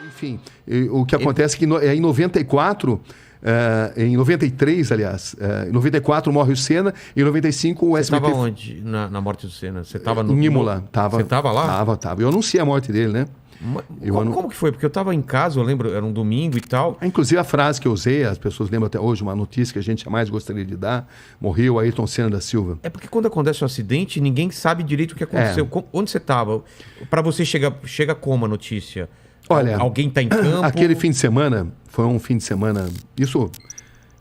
Enfim, o que acontece é que em 94... em 93, aliás, em 94 morre o Senna, em 95 o SBT... Você estava onde na morte do Senna? Você estava no... Em Imola. Você estava lá? Tava. Eu anunciei a morte dele, né? Como que foi? Porque eu estava em casa, eu lembro, era um domingo e tal. Inclusive a frase que eu usei, as pessoas lembram até hoje, uma notícia que a gente jamais gostaria de dar, morreu Ayrton Senna da Silva. É porque quando acontece um acidente, ninguém sabe direito o que aconteceu. Onde você estava? Para você chega como a notícia? Olha, alguém está em campo? Aquele fim de semana, foi um fim de semana... Isso,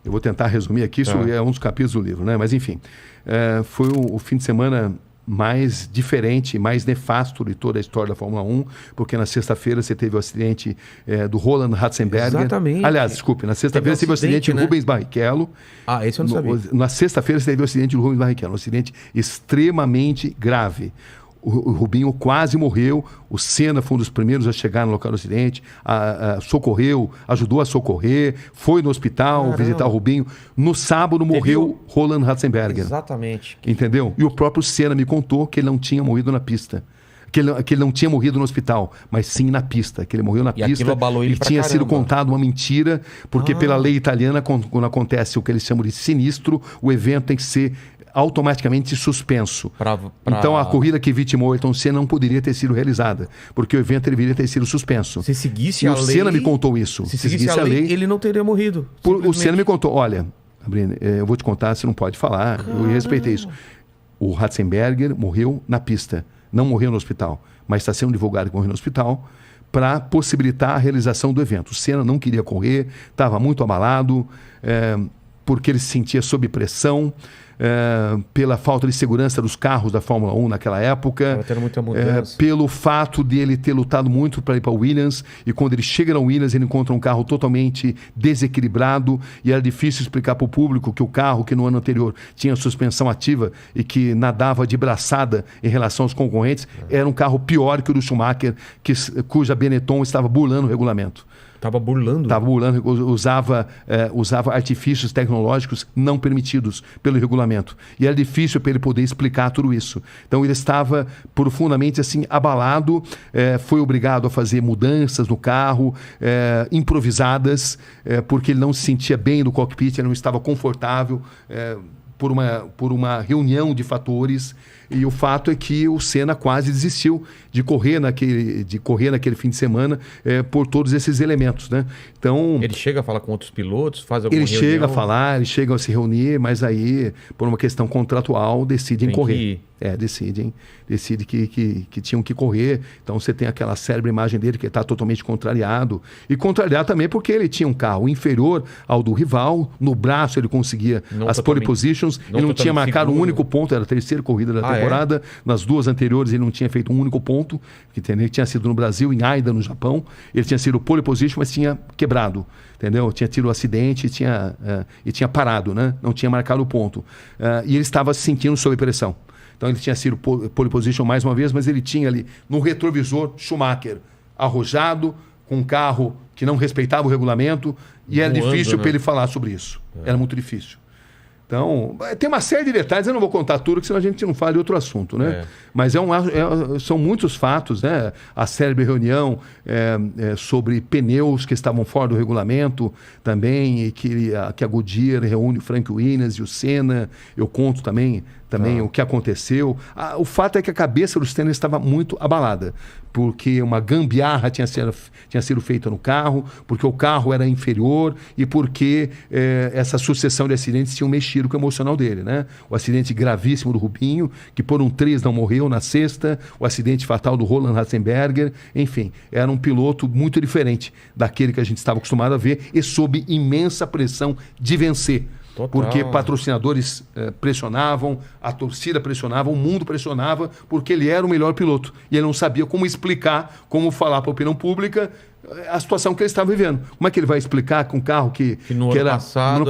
eu vou tentar resumir aqui, isso é um dos capítulos do livro, né? Mas enfim, foi o fim de semana mais diferente, mais nefasto de toda a história da Fórmula 1, porque na sexta-feira você teve o acidente do Roland Ratzenberger. Exatamente. Aliás, desculpe, na sexta-feira você teve o acidente de Rubens Barrichello. Ah, esse eu não sabia. Na sexta-feira você teve o acidente de Rubens Barrichello, um acidente extremamente grave. O Rubinho quase morreu, o Senna foi um dos primeiros a chegar no local do acidente, socorreu, ajudou a socorrer, foi no hospital visitar o Rubinho. No sábado morreu Roland Ratzenberger. Exatamente. Entendeu? E o próprio Senna me contou que ele não tinha morrido na pista. Que ele não tinha morrido no hospital, mas sim na pista, que ele morreu na pista. Aquilo abalou ele e pra tinha caramba. sido contado uma mentira, porque pela lei italiana, quando acontece o que eles chamam de sinistro, o evento tem que ser automaticamente suspenso. Então a corrida que vitimou Ayrton Senna não poderia ter sido realizada, porque o evento deveria ter sido suspenso. Se seguisse e a o lei... Senna me contou isso. Se seguisse a lei, ele não teria morrido. O Senna me contou, olha, Sabrina, eu vou te contar, você não pode falar, eu respeitei isso. O Ratzenberger morreu na pista, não morreu no hospital, mas está sendo divulgado que morreu no hospital para possibilitar a realização do evento. O Senna não queria correr, estava muito abalado, porque ele se sentia sob pressão, pela falta de segurança dos carros da Fórmula 1 naquela época, muita mudança. Pelo fato de ele ter lutado muito para ir para o Williams, e quando ele chega no Williams ele encontra um carro totalmente desequilibrado, e era difícil explicar para o público que o carro que no ano anterior tinha suspensão ativa e que nadava de braçada em relação aos concorrentes, era um carro pior que o do Schumacher, cuja Benetton estava burlando o regulamento. Estava burlando? Estava burlando, usava artifícios tecnológicos não permitidos pelo regulamento. E era difícil para ele poder explicar tudo isso. Então ele estava profundamente assim, abalado, foi obrigado a fazer mudanças no carro, improvisadas, porque ele não se sentia bem no cockpit, ele não estava confortável, por uma reunião de fatores. E o fato é que o Senna quase desistiu de correr naquele fim de semana por todos esses elementos, né? Então, ele chega a falar com outros pilotos, faz alguma reunião? Ele chega a falar, eles chegam a se reunir, mas aí, por uma questão contratual, decidem correr. Decidem que tinham que correr. Então você tem aquela célebre imagem dele que está totalmente contrariado. E contrariado também porque ele tinha um carro inferior ao do rival. No braço ele conseguia as pole positions. Ele não tinha marcado um único ponto, era a terceira corrida da temporada. Nas duas anteriores ele não tinha feito um único ponto, que tinha sido no Brasil, em Aida, no Japão. Ele tinha sido pole position, mas tinha quebrado. Entendeu? Tinha tido um acidente e tinha parado, né? Não tinha marcado o ponto. E ele estava se sentindo sob pressão. Então ele tinha sido pole position mais uma vez, mas ele tinha ali no retrovisor Schumacher arrojado, com um carro que não respeitava o regulamento, e era difícil para ele falar sobre isso. Era muito difícil. Então, tem uma série de detalhes, eu não vou contar tudo, porque senão a gente não fala de outro assunto, né? Mas são muitos fatos, né? A célebre reunião sobre pneus que estavam fora do regulamento também, e que a Goodyear reúne o Frank Williams e o Senna. Eu conto também o que aconteceu. O fato é que a cabeça do Senna estava muito abalada, porque uma gambiarra tinha sido feita no carro, porque o carro era inferior e porque essa sucessão de acidentes tinham mexido com o emocional dele, né? O acidente gravíssimo do Rubinho, que por um triz não morreu na sexta, o acidente fatal do Roland Ratzenberger, enfim, era um piloto muito diferente daquele que a gente estava acostumado a ver e sob imensa pressão de vencer. Total. Porque patrocinadores pressionavam, a torcida pressionava, o mundo pressionava, porque ele era o melhor piloto. E ele não sabia como explicar, como falar para a opinião pública a situação que ele estava vivendo. Como é que ele vai explicar com um carro que no ano passado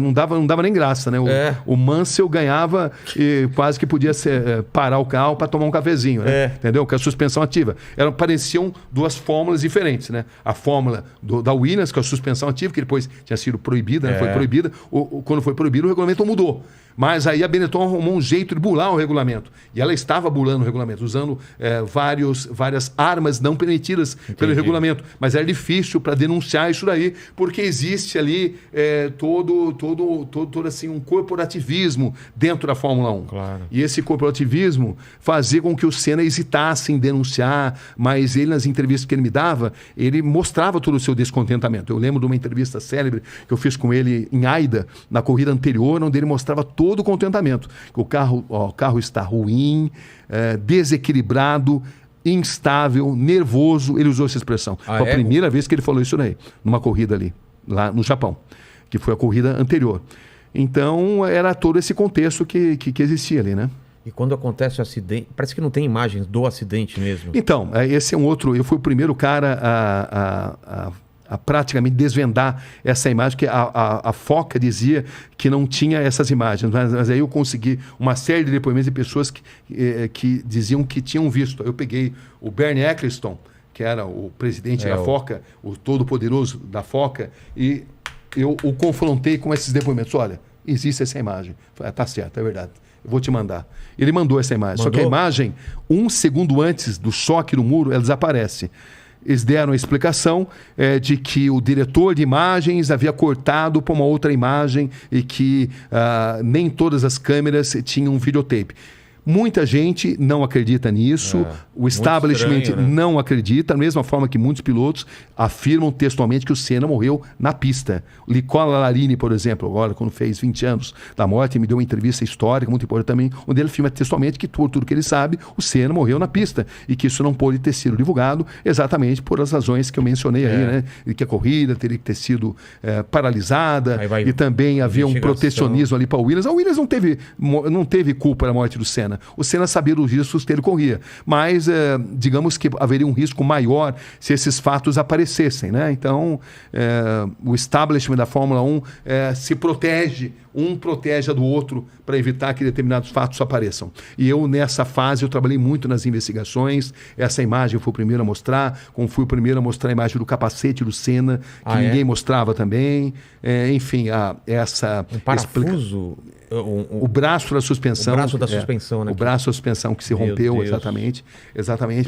não dava nem graça, né? O Mansell ganhava e quase que podia parar o carro para tomar um cafezinho, né? Entendeu? Com a suspensão ativa. Pareciam duas fórmulas diferentes, né? A fórmula da Williams, que é a suspensão ativa, que depois tinha sido proibida, né? Foi proibida. Quando foi proibido, o regulamento mudou. Mas aí a Benetton arrumou um jeito de bular o regulamento. E ela estava bulando o regulamento, usando várias armas não permitidas pelo regulamento. Mas era difícil para denunciar isso daí, porque existe ali todo assim, um corporativismo dentro da Fórmula 1. Claro. E esse corporativismo fazia com que o Senna hesitasse em denunciar, mas ele, nas entrevistas que ele me dava, ele mostrava todo o seu descontentamento. Eu lembro de uma entrevista célebre que eu fiz com ele em Aida, na corrida anterior, onde ele mostrava todo o contentamento. Que o carro está ruim, desequilibrado, instável, nervoso. Ele usou essa expressão. Foi a primeira vez que ele falou isso daí, numa corrida ali, lá no Japão, que foi a corrida anterior. Então, era todo esse contexto que existia ali, né? E quando acontece o acidente, parece que não tem imagens do acidente mesmo. Então, esse é um outro... Eu fui o primeiro cara a praticamente desvendar essa imagem, que a Foca dizia que não tinha essas imagens, mas aí eu consegui uma série de depoimentos de pessoas que diziam que tinham visto. Eu peguei o Bernie Eccleston, que era o presidente da Foca, o todo-poderoso da Foca, e eu o confrontei com esses depoimentos. Olha, existe essa imagem. Falei, tá certo, é verdade. Eu vou te mandar. Ele mandou essa imagem. Só que a imagem, 1 segundo antes do choque no muro, ela desaparece. Eles deram a explicação de que o diretor de imagens havia cortado para uma outra imagem e que nem todas as câmeras tinham videotape. Muita gente não acredita nisso, o establishment estranho, né? Não acredita, da mesma forma que muitos pilotos afirmam textualmente que o Senna morreu na pista. Nicola Larini, por exemplo, agora quando fez 20 anos da morte, me deu uma entrevista histórica muito importante também, onde ele afirma textualmente que, por tudo que ele sabe, o Senna morreu na pista e que isso não pôde ter sido divulgado exatamente por as razões que eu mencionei aí, né? E que a corrida teria que ter sido paralisada e também havia um protecionismo ali para o Williams. A Williams não teve culpa da morte do Senna. O Senna sabia dos riscos que ele corria, mas digamos que haveria um risco maior se esses fatos aparecessem, né? Então, o establishment da Fórmula 1 se protege, um protege a do outro para evitar que determinados fatos apareçam. E eu, nessa fase, eu trabalhei muito nas investigações. Essa imagem eu fui o primeiro a mostrar, como fui o primeiro a mostrar a imagem do capacete do Senna, que ninguém mostrava também. Enfim, essa... Um parafuso... O braço da suspensão. O braço da suspensão, né? O braço da suspensão que se rompeu, exatamente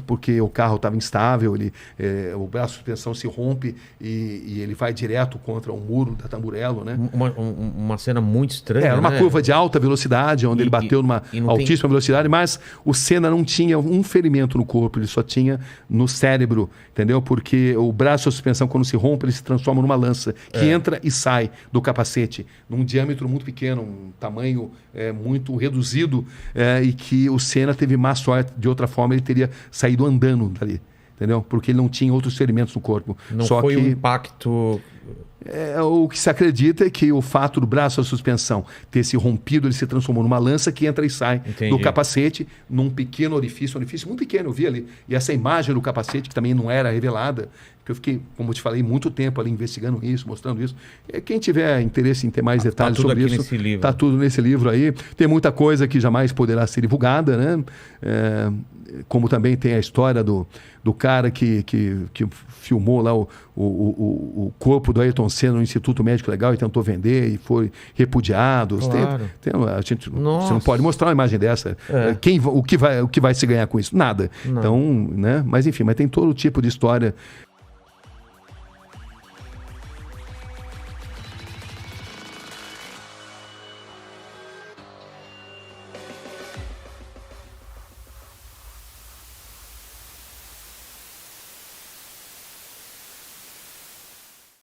porque o carro estava instável, o braço da suspensão se rompe e ele vai direto contra o muro da Tamburello, né? Uma cena muito estranha, era uma curva de alta velocidade, onde ele bateu numa altíssima velocidade, mas o Senna não tinha um ferimento no corpo, ele só tinha no cérebro, entendeu? Porque o braço da suspensão, quando se rompe, ele se transforma numa lança, que entra e sai do capacete, num diâmetro muito pequeno, um tamanho muito reduzido, e que o Senna teve má sorte. De outra forma, ele teria saído andando dali, entendeu? Porque ele não tinha outros ferimentos no corpo. Não foi um impacto... O que se acredita é que o fato do braço da suspensão ter se rompido, ele se transformou numa lança que entra e sai do capacete, num pequeno orifício, muito pequeno, eu vi ali. E essa imagem do capacete, que também não era revelada, que eu fiquei, como eu te falei, muito tempo ali investigando isso, mostrando isso. Quem tiver interesse em ter mais detalhes sobre isso, está tudo nesse livro aí. Tem muita coisa que jamais poderá ser divulgada, né? Como também tem a história do cara que filmou lá o corpo do Ayrton Senna no Instituto Médico Legal e tentou vender e foi repudiado. Claro. Você não pode mostrar uma imagem dessa. O que vai se ganhar com isso? Nada. Não. Então, né? Mas enfim, tem todo tipo de história